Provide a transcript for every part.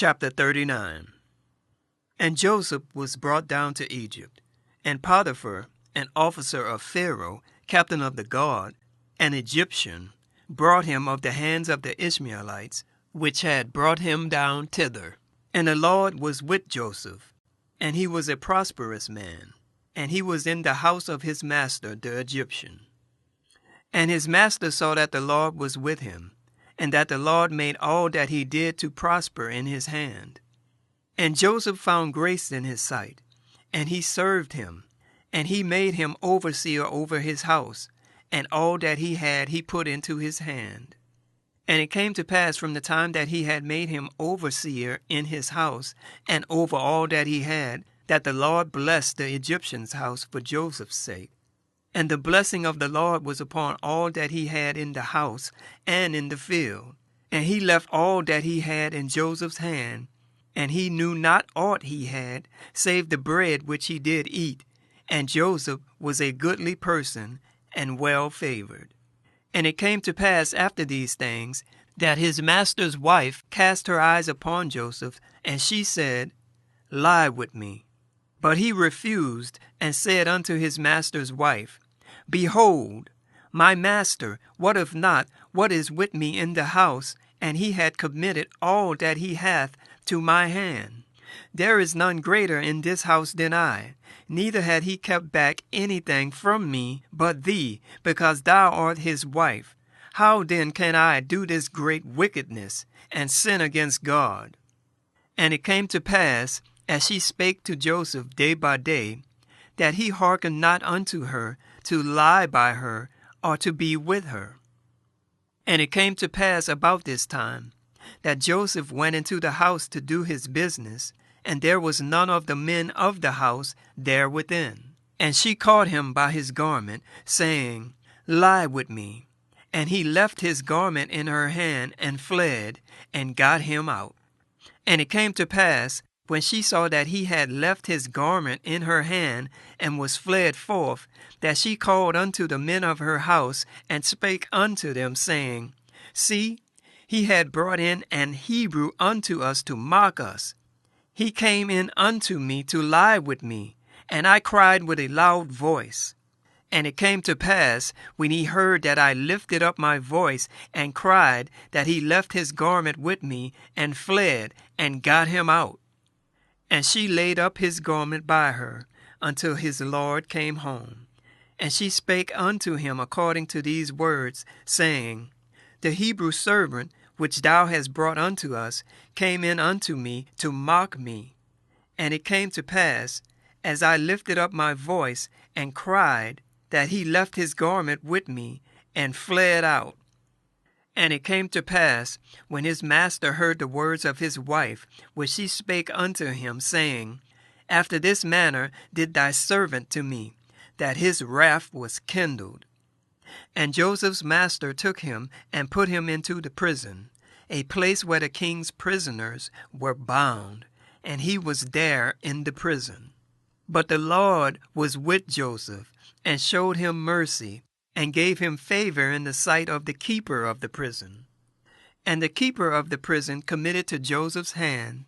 Chapter 39. And Joseph was brought down to Egypt, and Potiphar, an officer of Pharaoh, captain of the guard, an Egyptian, brought him of the hands of the Ishmaelites, which had brought him down thither. And the Lord was with Joseph, and he was a prosperous man, and he was in the house of his master the Egyptian. And his master saw that the Lord was with him, and that the Lord made all that he did to prosper in his hand. And Joseph found grace in his sight, and he served him, and he made him overseer over his house, and all that he had he put into his hand. And it came to pass from the time that he had made him overseer in his house, and over all that he had, that the Lord blessed the Egyptian's house for Joseph's sake. And the blessing of the Lord was upon all that he had in the house and in the field. And he left all that he had in Joseph's hand, and he knew not aught he had, save the bread which he did eat. And Joseph was a goodly person, and well favored. And it came to pass after these things, that his master's wife cast her eyes upon Joseph, and she said, Lie with me. But he refused, and said unto his master's wife, Behold, my master, what if not, what is with me in the house, and he had committed all that he hath to my hand? There is none greater in this house than I, neither had he kept back anything from me but thee, because thou art his wife. How then can I do this great wickedness, and sin against God? And it came to pass, as she spake to Joseph day by day, that he hearkened not unto her to lie by her, or to be with her. And it came to pass about this time, that Joseph went into the house to do his business, and there was none of the men of the house there within. And she caught him by his garment, saying, Lie with me. And he left his garment in her hand, and fled, and got him out. And it came to pass, when she saw that he had left his garment in her hand, and was fled forth, that she called unto the men of her house, and spake unto them, saying, See, he had brought in an Hebrew unto us to mock us. He came in unto me to lie with me, and I cried with a loud voice. And it came to pass, when he heard that I lifted up my voice and cried, that he left his garment with me, and fled, and got him out. And she laid up his garment by her, until his Lord came home. And she spake unto him according to these words, saying, The Hebrew servant, which thou hast brought unto us, came in unto me to mock me. And it came to pass, as I lifted up my voice and cried, that he left his garment with me, and fled out. And it came to pass, when his master heard the words of his wife, which she spake unto him, saying, After this manner did thy servant to me, that his wrath was kindled. And Joseph's master took him, and put him into the prison, a place where the king's prisoners were bound, and he was there in the prison. But the Lord was with Joseph, and showed him mercy, and gave him favor in the sight of the keeper of the prison. And the keeper of the prison committed to Joseph's hand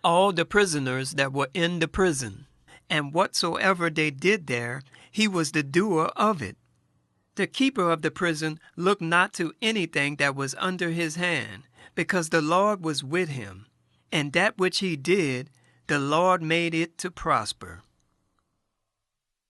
all the prisoners that were in the prison, and whatsoever they did there, he was the doer of it. The keeper of the prison looked not to anything that was under his hand, because the Lord was with him, and that which he did, the Lord made it to prosper.